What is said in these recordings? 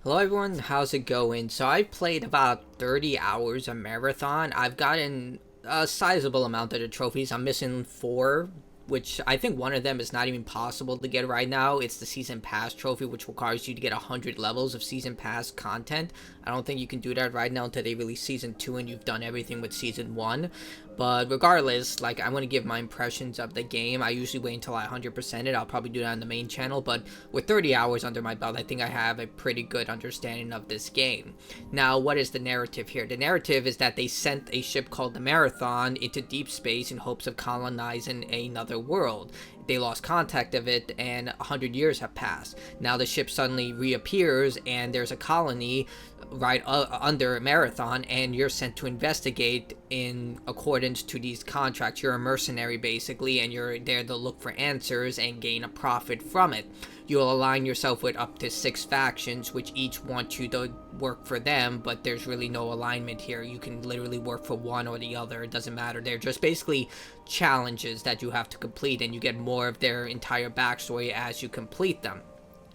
Hello everyone, how's it going? So I've played about 30 hours of Marathon. I've gotten a sizable amount of the trophies. I'm missing 4, which I think one of them is not even possible to get right now. It's the Season Pass trophy, which requires you to get 100 levels of Season Pass content. I don't think you can do that right now until they release Season 2 and you've done everything with Season 1. But regardless, like, I want to give my impressions of the game. I usually wait until I 100% it. I'll probably do that on the main channel, but with 30 hours under my belt, I think I have a pretty good understanding of this game. Now, what is the narrative here? The narrative is that they sent a ship called the Marathon into deep space in hopes of colonizing another world. They lost contact of it, and 100 years have passed. Now the ship suddenly reappears, and there's a colony right under Marathon, and you're sent to investigate in accordance to these contracts. You're a mercenary, basically, and you're there to look for answers and gain a profit from it. You'll align yourself with up to 6 factions, which each want you to work for them, but there's really no alignment here. You can literally work for one or the other. It doesn't matter. They're just basically challenges that you have to complete, and you get more of their entire backstory as you complete them.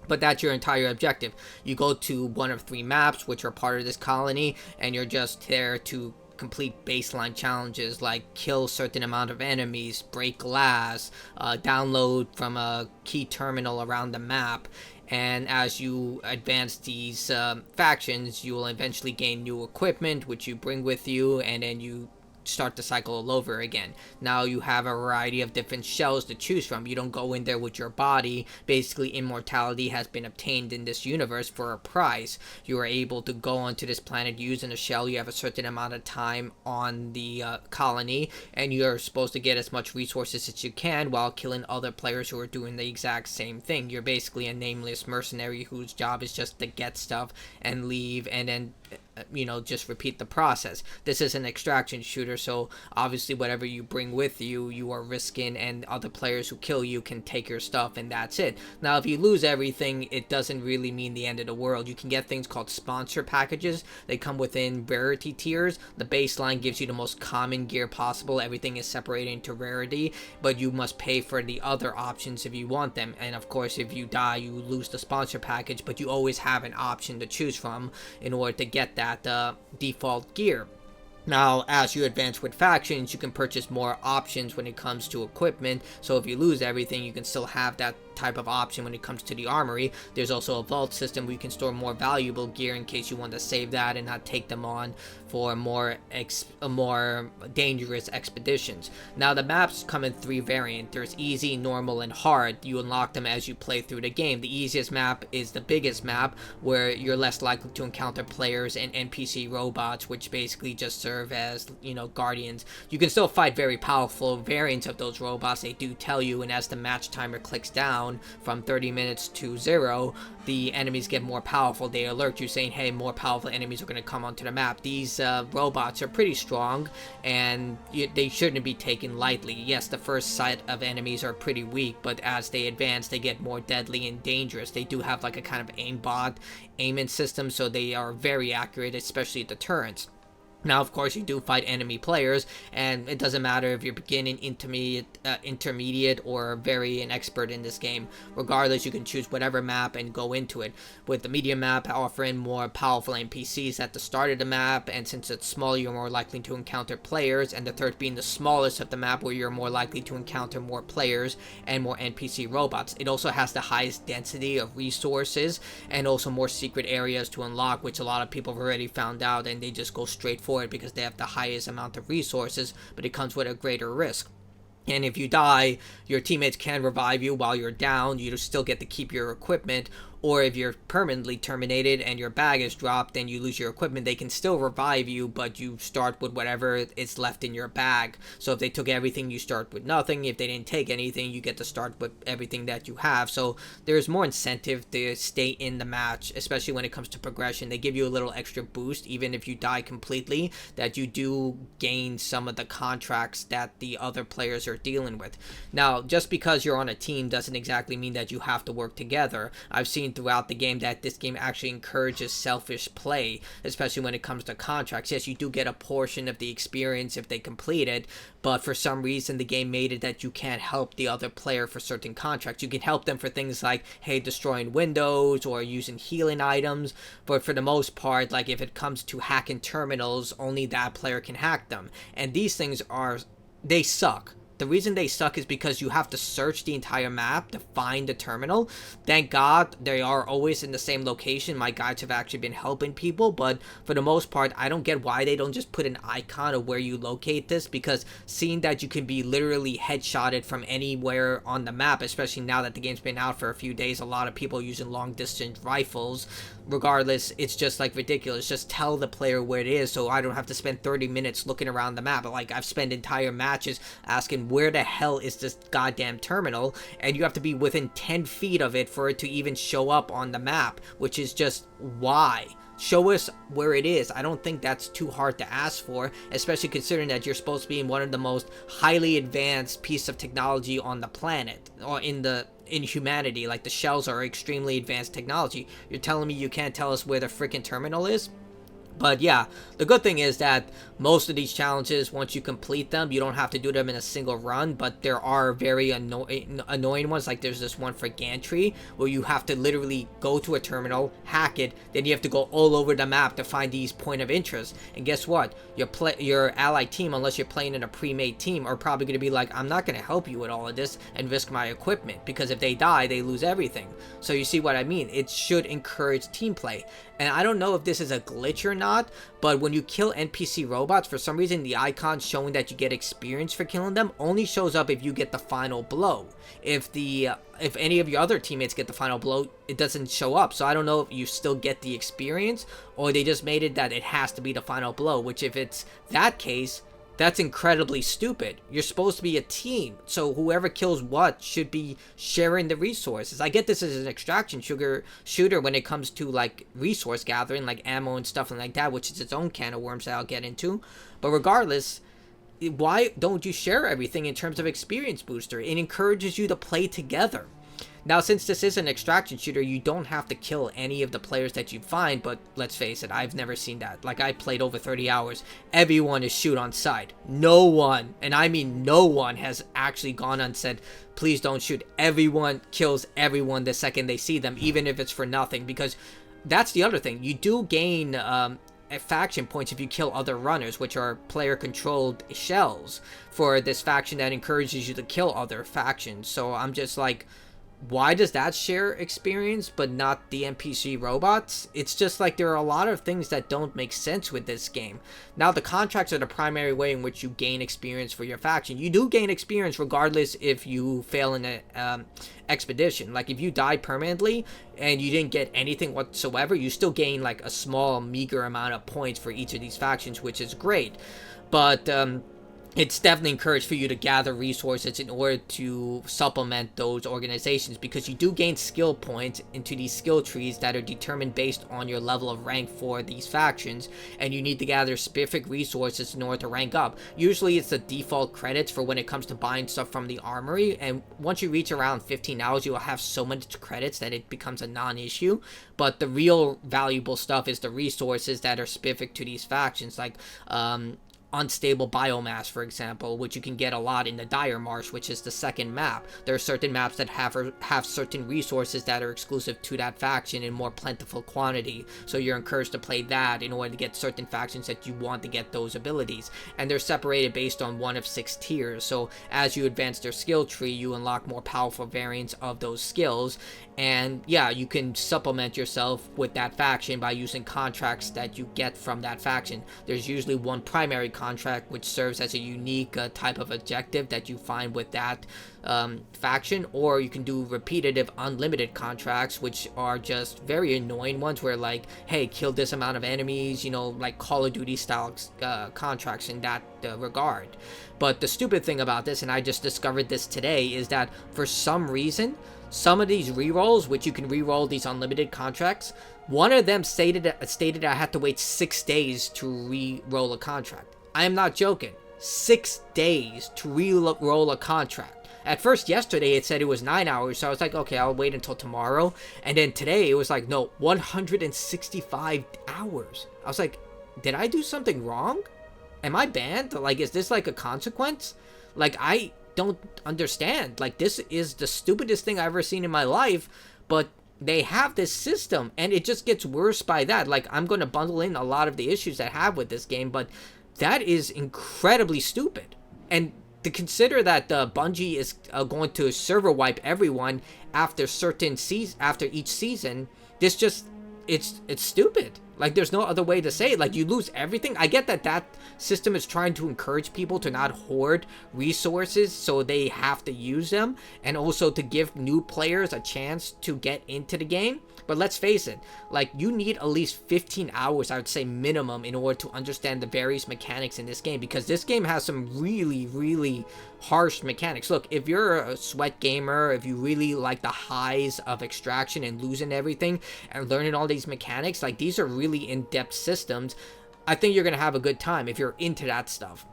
But that's your entire objective. You go to one of 3 maps, which are part of this colony, and you're just there to complete baseline challenges like kill a certain amount of enemies, break glass, download from a key terminal around the map. And as you advance these factions, you will eventually gain new equipment, which you bring with you, and then you start the cycle all over again. Now you have a variety of different shells to choose from. You don't go in there with your body. Basically, immortality has been obtained in this universe for a price. You are able to go onto this planet using a shell. You have a certain amount of time on the colony, and you're supposed to get as much resources as you can while killing other players who are doing the exact same thing. You're basically a nameless mercenary whose job is just to get stuff and leave, and then just repeat the process. This is an extraction shooter, so obviously whatever you bring with you, you are risking, and other players who kill you can take your stuff, and that's it. Now, if you lose everything, it doesn't really mean the end of the world. You can get things called sponsor packages. They come within rarity tiers. The baseline gives you the most common gear possible. Everything is separated into rarity, but you must pay for the other options if you want them. And of course, if you die, you lose the sponsor package, but you always have an option to choose from in order to get that default gear. Now, as you advance with factions, you can purchase more options when it comes to equipment. So if you lose everything, you can still have that type of option when it comes to the armory. There's also a vault system where you can store more valuable gear in case you want to save that and not take them on for more dangerous expeditions. Now, the maps come in 3 variants. There's easy, normal, and hard. You unlock them as you play through the game. The easiest map is the biggest map, where you're less likely to encounter players and NPC robots, which basically just serve as, guardians. You can still fight very powerful variants of those robots, they do tell you, and as the match timer clicks down from 30 minutes to 0, the enemies get more powerful. They alert you saying, hey, more powerful enemies are going to come onto the map. These robots are pretty strong, and they shouldn't be taken lightly. Yes, the first set of enemies are pretty weak, but as they advance, they get more deadly and dangerous. They do have like a kind of aimbot aiming system, so they are very accurate, especially at the turrets. Now, of course, you do fight enemy players, and it doesn't matter if you're beginning, intermediate, or very an expert in this game. Regardless, you can choose whatever map and go into it. With the medium map offering more powerful NPCs at the start of the map, and since it's small, you're more likely to encounter players, and the third being the smallest of the map, where you're more likely to encounter more players and more NPC robots. It also has the highest density of resources, and also more secret areas to unlock, which a lot of people have already found out, and they just go straight for it because they have the highest amount of resources, but it comes with a greater risk. And if you die, your teammates can revive you while you're down. You still get to keep your equipment. Or if you're permanently terminated and your bag is dropped and you lose your equipment, they can still revive you, but you start with whatever is left in your bag. So if they took everything, you start with nothing. If they didn't take anything, you get to start with everything that you have. So there's more incentive to stay in the match, especially when it comes to progression. They give you a little extra boost, even if you die completely, that you do gain some of the contracts that the other players are dealing with. Now, just because you're on a team doesn't exactly mean that you have to work together. I've seen seen throughout the game that this game actually encourages selfish play, especially when it comes to contracts. Yes, you do get a portion of the experience if they complete it, but for some reason the game made it that you can't help the other player for certain contracts. You can help them for things like, hey, destroying windows or using healing items, but for the most part, like if it comes to hacking terminals, only that player can hack them. And these things they suck. The reason they suck is because you have to search the entire map to find the terminal. Thank God they are always in the same location. My guides have actually been helping people, but for the most part, I don't get why they don't just put an icon of where you locate this, because seeing that you can be literally headshotted from anywhere on the map, especially now that the game's been out for a few days, a lot of people using long distance rifles. Regardless, it's just like ridiculous. Just tell the player where it is so I don't have to spend 30 minutes looking around the map. Like, I've spent entire matches asking where the hell is this goddamn terminal, and you have to be within 10 feet of it for it to even show up on the map, which is just why. Show us where it is. I don't think that's too hard to ask for, especially considering that you're supposed to be in one of the most highly advanced piece of technology on the planet, or in humanity. Like, the shells are extremely advanced technology. You're telling me you can't tell us where the freaking terminal is? But yeah, the good thing is that most of these challenges, once you complete them, you don't have to do them in a single run, but there are very annoying ones. Like, there's this one for gantry where you have to literally go to a terminal, hack it, then you have to go all over the map to find these point of interest. And guess what? Your allied team, unless you're playing in a pre-made team, are probably going to be like, I'm not going to help you with all of this and risk my equipment, because if they die, they lose everything. So you see what I mean? It should encourage team play. And I don't know if this is a glitch or not, but when you kill NPC robots, for some reason the icon showing that you get experience for killing them only shows up if you get the final blow. If any of your other teammates get the final blow, it doesn't show up. So I don't know if you still get the experience, or they just made it that it has to be the final blow, which if it's that case, that's incredibly stupid. You're supposed to be a team, so whoever kills what should be sharing the resources. I get this as an extraction shooter when it comes to like resource gathering, like ammo and stuff like that, which is its own can of worms that I'll get into. But regardless, why don't you share everything in terms of experience booster? It encourages you to play together. Now, since this is an extraction shooter, you don't have to kill any of the players that you find, but let's face it, I've never seen that. Like, I played over 30 hours. Everyone is shoot on sight. No one, and I mean no one, has actually gone and said, please don't shoot. Everyone kills everyone the second they see them, even if it's for nothing, because that's the other thing. You do gain faction points if you kill other runners, which are player-controlled shells for this faction that encourages you to kill other factions. So I'm just like, why does that share experience but not the NPC robots? It's just like there are a lot of things that don't make sense with this game. Now, the contracts are the primary way in which you gain experience for your faction. You do gain experience regardless if you fail in an expedition. Like, if you die permanently and you didn't get anything whatsoever, you still gain like a small meager amount of points for each of these factions, which is great. But it's definitely encouraged for you to gather resources in order to supplement those organizations, because you do gain skill points into these skill trees that are determined based on your level of rank for these factions, and you need to gather specific resources in order to rank up. Usually it's the default credits for when it comes to buying stuff from the armory, and once you reach around 15 hours, you will have so much credits that it becomes a non-issue. But the real valuable stuff is the resources that are specific to these factions, like unstable biomass, for example, which you can get a lot in the Dire Marsh, which is the second map. There are certain maps that have certain resources that are exclusive to that faction in more plentiful quantity, so you're encouraged to play that in order to get certain factions that you want to get those abilities. And they're separated based on one of 6 tiers, so as you advance their skill tree, you unlock more powerful variants of those skills. And yeah, you can supplement yourself with that faction by using contracts that you get from that faction. There's usually one primary contract which serves as a unique type of objective that you find with that faction, or you can do repetitive unlimited contracts, which are just very annoying ones where, like, hey, kill this amount of enemies, you know, like Call of Duty style contracts in that regard. But the stupid thing about this, and I just discovered this today, is that for some reason, some of these rerolls, which you can reroll these unlimited contracts, one of them stated I had to wait 6 days to re-roll a contract. I am not joking. 6 days to re-roll a contract. At first, yesterday, it said it was 9 hours, so I was like, okay, I'll wait until tomorrow. And then today, it was like, no, 165 hours. I was like, did I do something wrong? Am I banned? Like, is this like a consequence? Like, I don't understand. Like, this is the stupidest thing I've ever seen in my life, but they have this system, and it just gets worse by that. Like, I'm going to bundle in a lot of the issues I have with this game, but that is incredibly stupid. And to consider that Bungie is going to server wipe everyone after after each season, this just it's stupid. Like, there's no other way to say it. Like, you lose everything. I get that that system is trying to encourage people to not hoard resources, so they have to use them, and also to give new players a chance to get into the game. But let's face it, like, you need at least 15 hours, I would say, minimum, in order to understand the various mechanics in this game, because this game has some really, really harsh mechanics. Look, if you're a sweat gamer, if you really like the highs of extraction and losing everything and learning all these mechanics, like, these are really in-depth systems. I think you're gonna have a good time if you're into that stuff.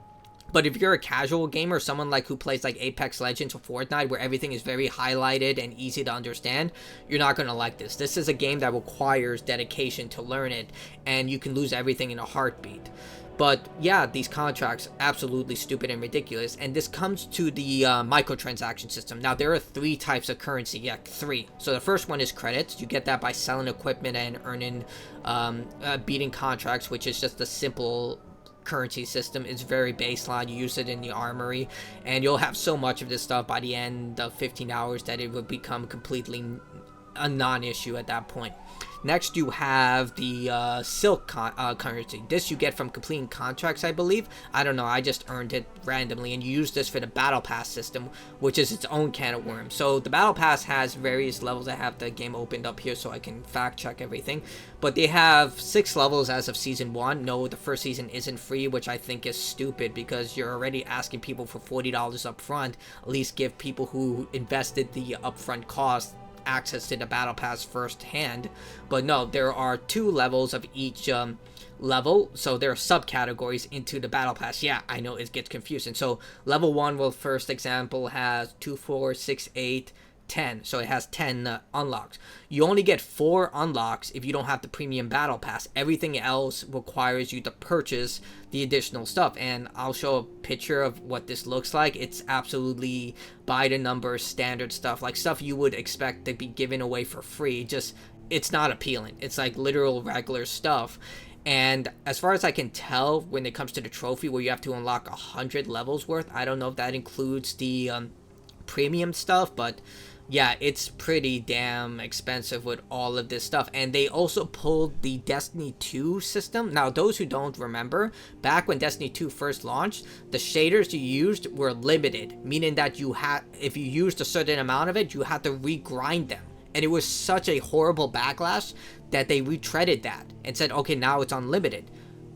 But if you're a casual gamer, someone like who plays like Apex Legends or Fortnite, where everything is very highlighted and easy to understand, you're not going to like this. This is a game that requires dedication to learn it, and you can lose everything in a heartbeat. But yeah, these contracts, absolutely stupid and ridiculous. And this comes to the microtransaction system. Now, there are 3 types of currency. Yeah, 3. So the first one is credits. You get that by selling equipment and earning, beating contracts, which is just a simple currency system. It's very baseline. You use it in the armory, and you'll have so much of this stuff by the end of 15 hours that it would become completely a non-issue at that point. Next, you have the silk currency. This you get from completing contracts, I believe. I don't know, I just earned it randomly, and you use this for the battle pass system, which is its own can of worms. So the battle pass has various levels. I have the game opened up here so I can fact check everything, but they have 6 levels as of season 1. No, the first season isn't free, which I think is stupid, because you're already asking people for $40 up front. At least give people who invested the upfront cost access to the battle pass firsthand. But no, there are 2 levels of each level, so there are subcategories into the battle pass. Yeah, I know it gets confusing. So level 1 will, first example, has 2, 4, 6, 8, 10. So it has 10 unlocks. You only get 4 unlocks if you don't have the premium battle pass. Everything else requires you to purchase the additional stuff, and I'll show a picture of what this looks like. It's absolutely by the numbers standard stuff, like stuff you would expect to be given away for free. Just, it's not appealing. It's like literal regular stuff. And as far as I can tell, when it comes to the trophy where you have to unlock 100 levels worth, I don't know if that includes the premium stuff, but yeah, it's pretty damn expensive with all of this stuff. And they also pulled the Destiny 2 system. Now, those who don't remember, back when Destiny 2 first launched, the shaders you used were limited, meaning that you had, if you used a certain amount of it, you had to regrind them. And it was such a horrible backlash that they retreaded that and said, okay, now it's unlimited.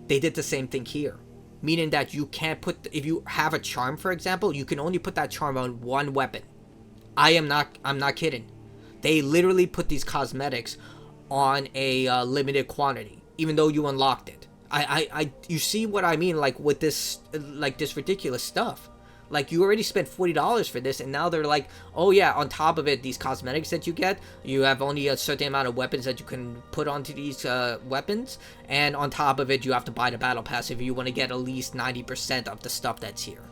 They did the same thing here, meaning that you can't put, if you have a charm, for example, you can only put that charm on 1 weapon. I'm not kidding. They literally put these cosmetics on a limited quantity, even though you unlocked it. You see what I mean? Like, with this, like, this ridiculous stuff. Like, you already spent $40 for this, and now they're like, oh yeah, on top of it, these cosmetics that you get, you have only a certain amount of weapons that you can put onto these weapons, and on top of it, you have to buy the battle pass if you want to get at least 90% of the stuff that's here.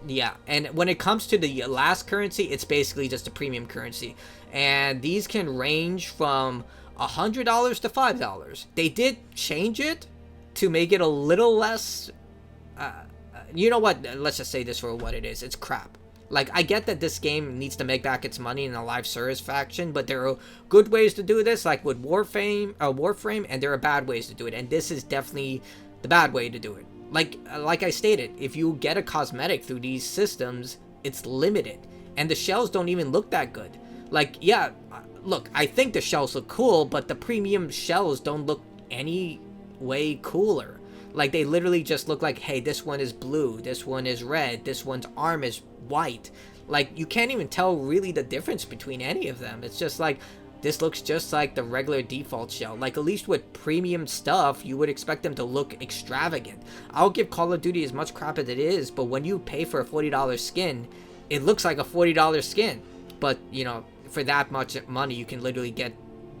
Yeah, and when it comes to the last currency, it's basically just a premium currency, and these can range from $100 to $5. They did change it to make it a little less, you know what, let's just say this for what it is. It's crap. Like, I get that this game needs to make back its money in a live service faction, but there are good ways to do this, like with Warframe, and there are bad ways to do it, and this is definitely the bad way to do it. Like I stated, if you get a cosmetic through these systems, it's limited, and the shells don't even look that good. Like, yeah, look, I think the shells look cool, but the premium shells don't look any way cooler. Like, they literally just look like, hey, this one is blue, this one is red, this one's arm is white. Like, you can't even tell really the difference between any of them. It's just like, this looks just like the regular default shell. Like, at least with premium stuff, you would expect them to look extravagant. I'll give Call of Duty as much crap as it is, but when you pay for a $40 skin, it looks like a $40 skin. But, you know, for that much money, you can literally get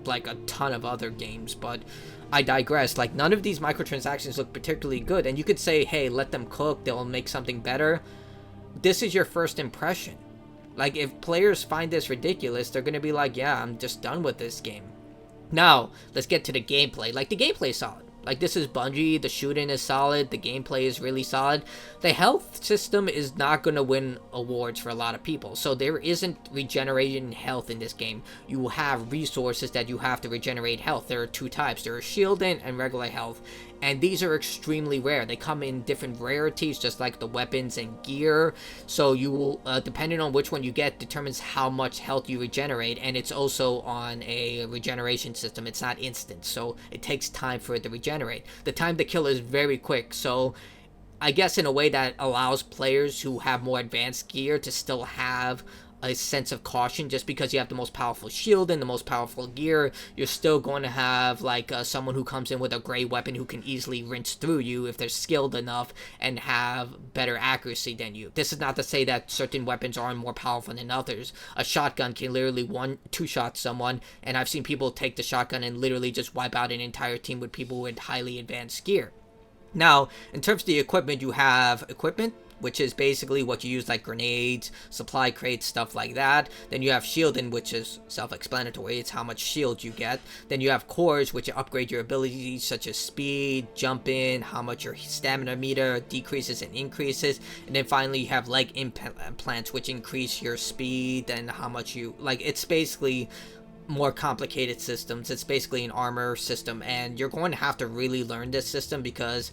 like a ton of other games. But I digress. Like, none of these microtransactions look particularly good, and you could say, hey, let them cook, they'll make something better. This is your first impression. Like, if players find this ridiculous, they're gonna be like, yeah, I'm just done with this game. Now, let's get to the gameplay. Like, the gameplay is solid. Like, this is Bungie, the shooting is solid, the gameplay is really solid. The health system is not going to win awards for a lot of people, so there isn't regenerating health in this game. You have resources that you have to regenerate health. There are two types. There are shielding and regular health, and these are extremely rare. They come in different rarities, just like the weapons and gear, so you will, depending on which one you get, determines how much health you regenerate, and it's also on a regeneration system. It's not instant, so it takes time for it to regenerate. The time to kill is very quick, so I guess in a way that allows players who have more advanced gear to still have a sense of caution. Just because you have the most powerful shield and the most powerful gear, you're still going to have like someone who comes in with a gray weapon who can easily rinse through you if they're skilled enough and have better accuracy than you. This is not to say that certain weapons aren't more powerful than others. A shotgun can literally two-shot someone, and I've seen people take the shotgun and literally just wipe out an entire team with people with highly advanced gear. Now, in terms of the equipment, you have equipment, which is basically what you use, like grenades, supply crates, stuff like that. Then you have shielding, which is self-explanatory. It's how much shield you get. Then you have cores, which upgrade your abilities, such as speed, jumping, how much your stamina meter decreases and increases. And then finally, you have leg implants, which increase your speed and how much you... Like, it's basically more complicated systems. It's basically an armor system, and you're going to have to really learn this system, because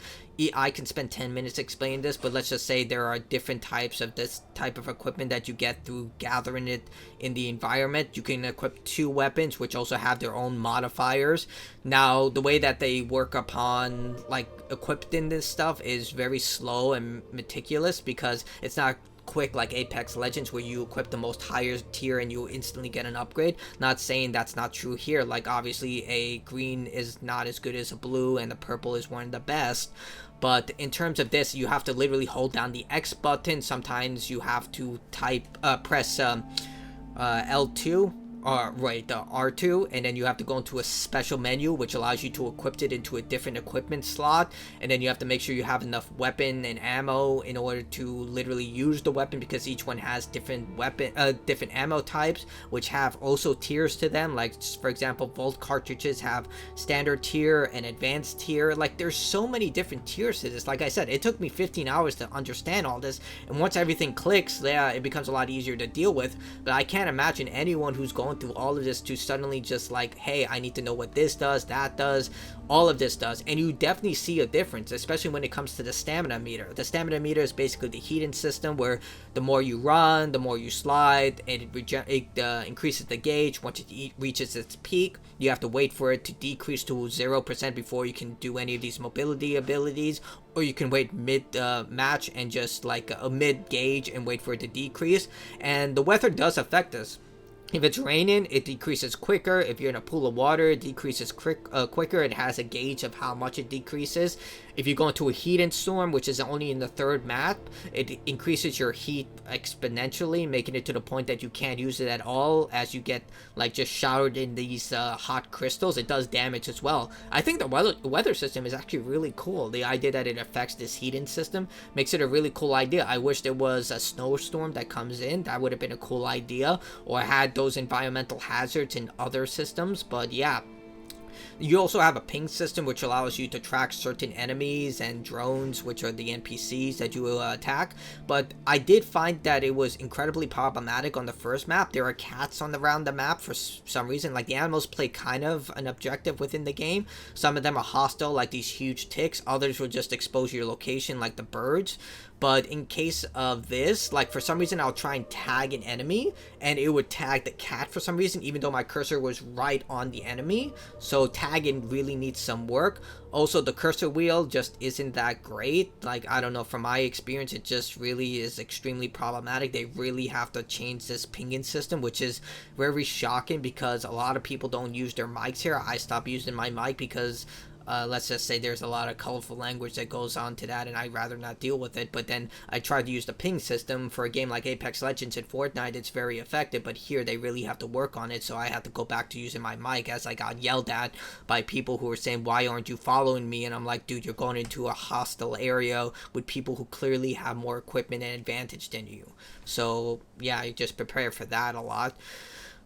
I can spend 10 minutes explaining this, but let's just say there are different types of this type of equipment that you get through gathering it in the environment. You can equip 2 weapons, which also have their own modifiers. Now, the way that they work upon, like, equipping this stuff is very slow and meticulous, because it's not quick like Apex Legends, where you equip the most higher tier and you instantly get an upgrade. Not saying that's not true here. Like, obviously a green is not as good as a blue, and the purple is one of the best, but in terms of this, you have to literally hold down the X button. Sometimes you have to press L2, right, the R2, and then you have to go into a special menu which allows you to equip it into a different equipment slot, and then you have to make sure you have enough weapon and ammo in order to literally use the weapon, because each one has different different ammo types, which have also tiers to them. Like, for example, Volt cartridges have standard tier and advanced tier. Like, there's so many different tiers to this. Like I said, it took me 15 hours to understand all this, and once everything clicks, yeah, it becomes a lot easier to deal with. But I can't imagine anyone who's going through all of this to suddenly just like, hey, I need to know what this does, that does, all of this does. And you definitely see a difference, especially when it comes to the stamina meter. The stamina meter is basically the heating system, where the more you run, the more you slide, and it increases the gauge. Once it reaches its peak, you have to wait for it to decrease to 0% before you can do any of these mobility abilities, or you can wait mid match and just like a mid gauge and wait for it to decrease. And the weather does affect this. If it's raining, it decreases quicker. If you're in a pool of water, it decreases quicker. It has a gauge of how much it decreases. If you go into a heat and storm, which is only in the 3rd map, it increases your heat exponentially, making it to the point that you can't use it at all, as you get like just showered in these hot crystals. It does damage as well. I think the weather system is actually really cool. The idea that it affects this heating system makes it a really cool idea. I wish there was a snowstorm that comes in. That would have been a cool idea, or had those environmental hazards in other systems. But yeah, you also have a ping system, which allows you to track certain enemies and drones, which are the NPCs that you attack. But I did find that it was incredibly problematic on the first map. There are cats around the map for some reason. Like, the animals play kind of an objective within the game. Some of them are hostile, like these huge ticks. Others will just expose your location, like the birds. But in case of this, like for some reason I'll try and tag an enemy and it would tag the cat for some reason, even though my cursor was right on the enemy. So tagging really needs some work. Also, the cursor wheel just isn't that great. Like, I don't know, from my experience, it just really is extremely problematic. They really have to change this pinging system, which is very shocking because a lot of people don't use their mics here. I stopped using my mic because let's just say there's a lot of colorful language that goes on to that and I'd rather not deal with it. But then I tried to use the ping system for a game like Apex Legends and Fortnite. It's very effective, but here they really have to work on it, so I had to go back to using my mic as I got yelled at by people who were saying, why aren't you following me? And I'm like, dude, you're going into a hostile area with people who clearly have more equipment and advantage than you. So yeah, I just prepare for that a lot.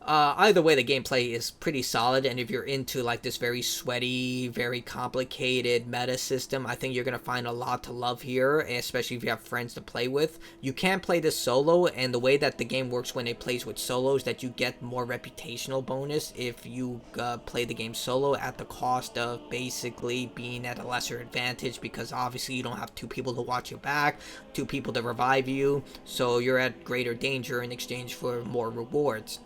Either way, the gameplay is pretty solid, and if you're into like this very sweaty, very complicated meta system, I think you're going to find a lot to love here, especially if you have friends to play with. You can play this solo, and the way that the game works when it plays with solos, that you get more reputational bonus if you play the game solo at the cost of basically being at a lesser advantage, because obviously you don't have two people to watch your back, two people to revive you, so you're at greater danger in exchange for more rewards.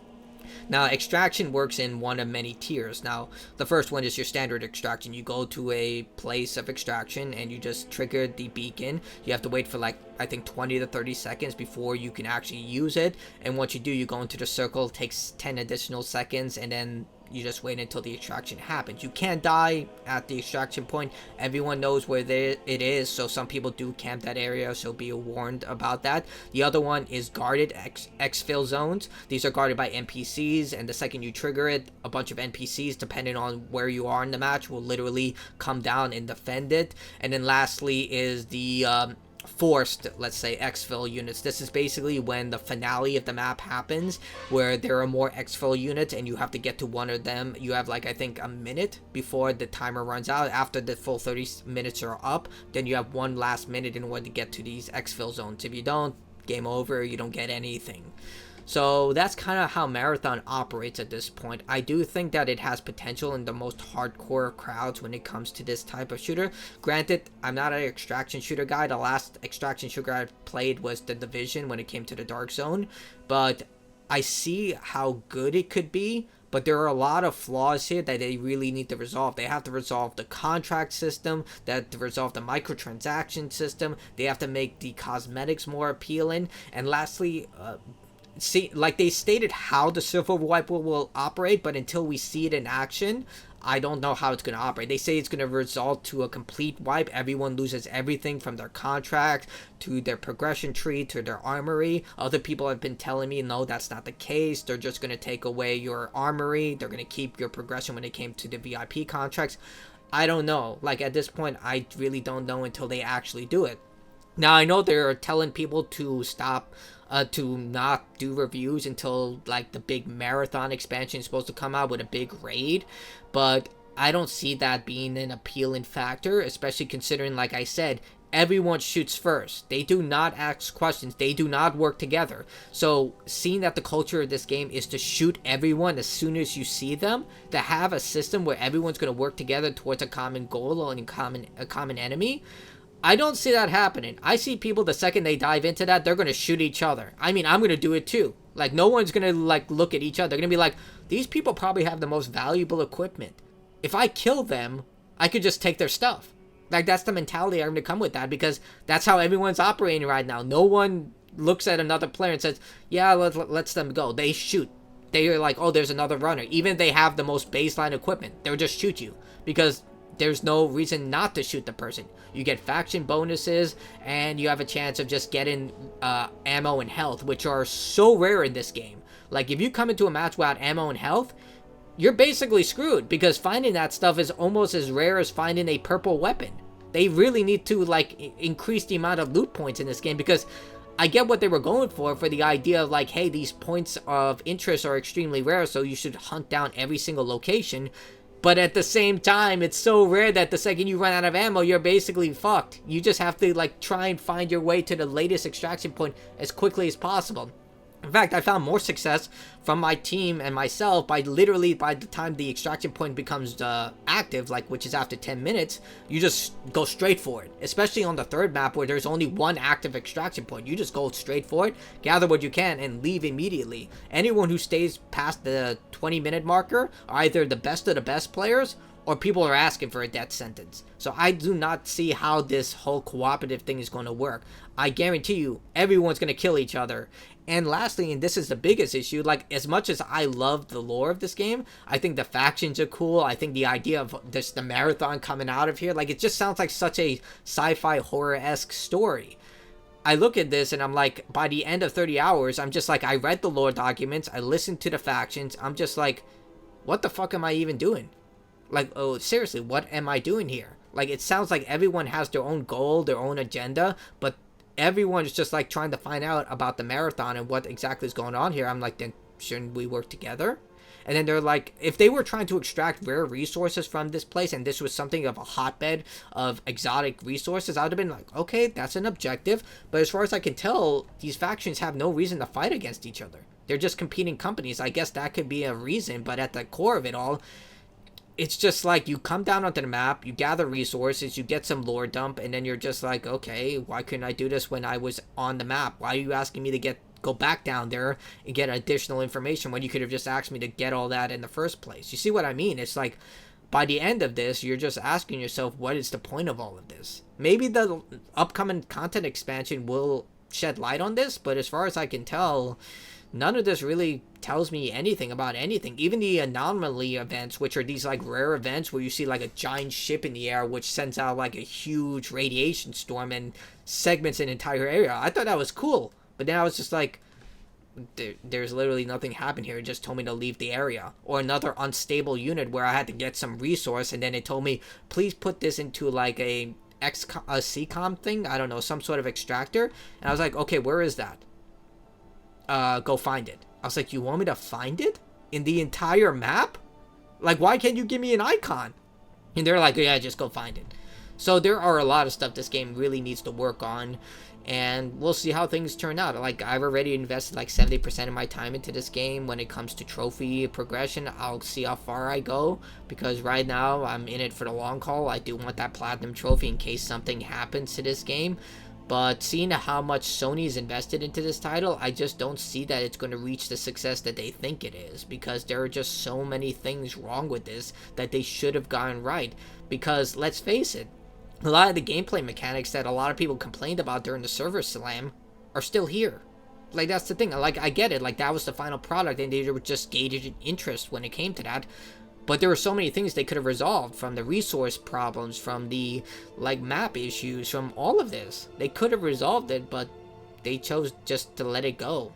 Now, extraction works in one of many tiers. Now, the first one is your standard extraction. You go to a place of extraction and you just trigger the beacon. You have to wait for like, I think 20 to 30 seconds before you can actually use it. And once you do, you go into the circle. It takes 10 additional seconds, and then you just wait until the extraction happens. You can't die at the extraction point. Everyone knows where it is, so some people do camp that area, so be warned about that. The other one is guarded exfil zones. These are guarded by NPCs, and the second you trigger it, a bunch of NPCs, depending on where you are in the match, will literally come down and defend it. And then lastly is the forced, let's say, exfil units. This is basically when the finale of the map happens, where there are more exfil units and you have to get to one of them. You have like, I think, a minute before the timer runs out. After the full 30 minutes are up, then you have one last minute in order to get to these exfil zones. If you don't, game over, you don't get anything. So that's kind of how Marathon operates at this point. I do think that it has potential in the most hardcore crowds when it comes to this type of shooter. Granted, I'm not an extraction shooter guy. The last extraction shooter I played was The Division when it came to the Dark Zone. But I see how good it could be. But there are a lot of flaws here that they really need to resolve. They have to resolve the contract system, they have to resolve the microtransaction system, they have to make the cosmetics more appealing, and lastly, see, like they stated how the silver wipe will operate, but until we see it in action, I don't know how it's going to operate. They say it's going to result to a complete wipe. Everyone loses everything from their contract to their progression tree to their armory. Other people have been telling me, no, that's not the case. They're just going to take away your armory. They're going to keep your progression when it came to the VIP contracts. I don't know. Like at this point, I really don't know until they actually do it. Now, I know they're telling people to stop, to not do reviews until, like, the big Marathon expansion is supposed to come out with a big raid, but I don't see that being an appealing factor, especially considering, like I said, everyone shoots first. They do not ask questions. They do not work together. So, seeing that the culture of this game is to shoot everyone as soon as you see them, to have a system where everyone's going to work together towards a common goal or a common enemy, I don't see that happening. I see people, the second they dive into that, they're going to shoot each other. I mean, I'm going to do it too. Like, no one's going to, like, look at each other. They're going to be like, these people probably have the most valuable equipment. If I kill them, I could just take their stuff. Like, that's the mentality I'm going to come with that, because that's how everyone's operating right now. No one looks at another player and says, yeah, let's them go. They shoot. They're like, oh, there's another runner. Even if they have the most baseline equipment, they'll just shoot you, because there's no reason not to shoot the person. You get faction bonuses, and you have a chance of just getting ammo and health, which are so rare in this game. Like, if you come into a match without ammo and health, you're basically screwed, because finding that stuff is almost as rare as finding a purple weapon. They really need to, like, increase the amount of loot points in this game, because I get what they were going for the idea of, like, hey, these points of interest are extremely rare, so you should hunt down every single location. But at the same time, it's so rare that the second you run out of ammo, you're basically fucked. You just have to, like, try and find your way to the latest extraction point as quickly as possible. In fact, I found more success from my team and myself by literally, by the time the extraction point becomes active, like, which is after 10 minutes, you just go straight for it. Especially on the third map where there's only one active extraction point. You just go straight for it, gather what you can, and leave immediately. Anyone who stays past the 20-minute marker are either the best of the best players, or people are asking for a death sentence. So I do not see how this whole cooperative thing is going to work. I guarantee you, everyone's going to kill each other. And lastly, and this is the biggest issue, like, as much as I love the lore of this game, I think the factions are cool. I think the idea of this, the marathon coming out of here, like, it just sounds like such a sci-fi horror-esque story. I look at this and I'm like, by the end of 30 hours, I'm just like, I read the lore documents, I listened to the factions, I'm just like, what the fuck am I even doing? Like, oh, seriously, what am I doing here? Like, it sounds like everyone has their own goal, their own agenda, but everyone's just, like, trying to find out about the marathon and what exactly is going on here. I'm like, then shouldn't we work together? And then they're like, if they were trying to extract rare resources from this place and this was something of a hotbed of exotic resources, I would have been like, okay, that's an objective. But as far as I can tell, these factions have no reason to fight against each other. They're just competing companies. I guess that could be a reason, but at the core of it all, it's just like you come down onto the map, you gather resources, you get some lore dump, and then you're just like, okay, why couldn't I do this when I was on the map? Why are you asking me to go back down there and get additional information when you could have just asked me to get all that in the first place? You see what I mean? It's like, by the end of this, you're just asking yourself, what is the point of all of this? Maybe the upcoming content expansion will shed light on this, but as far as I can tell, none of this really tells me anything about anything. Even the anomaly events, which are these like rare events where you see like a giant ship in the air which sends out like a huge radiation storm and segments an entire area. I thought that was cool, but then I was just like, there's literally nothing happened here. It just told me to leave the area. Or another unstable unit where I had to get some resource, and then it told me, please put this into like a CCOM thing, I don't know, some sort of extractor. And I was like, okay, where is that? Go find it. I was like, you want me to find it in the entire map? Like, why can't you give me an icon? And they're like, yeah, just go find it. So there are a lot of stuff this game really needs to work on, and we'll see how things turn out. Like, I've already invested like 70% of my time into this game. When it comes to trophy progression, I'll see how far I go, because right now I'm in it for the long haul. I do want that platinum trophy in case something happens to this game. But seeing how much Sony's invested into this title, I just don't see that it's going to reach the success that they think it is. Because there are just so many things wrong with this that they should have gotten right. Because, let's face it, a lot of the gameplay mechanics that a lot of people complained about during the server slam are still here. Like, that's the thing. Like, I get it. Like, that was the final product, and they were just gauging interest when it came to that. But there were so many things they could have resolved, from the resource problems, from the, like, map issues, from all of this. They could have resolved it, but they chose just to let it go.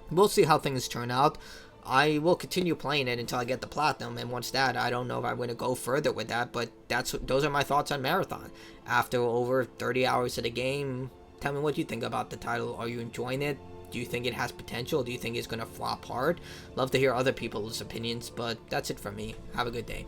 We'll see how things turn out. I will continue playing it until I get the platinum, and once that, I don't know if I'm going to go further with that, but those are my thoughts on Marathon. After over 30 hours of the game, tell me what you think about the title. Are you enjoying it? Do you think it has potential? Do you think it's going to flop hard? Love to hear other people's opinions, but that's it from me. Have a good day.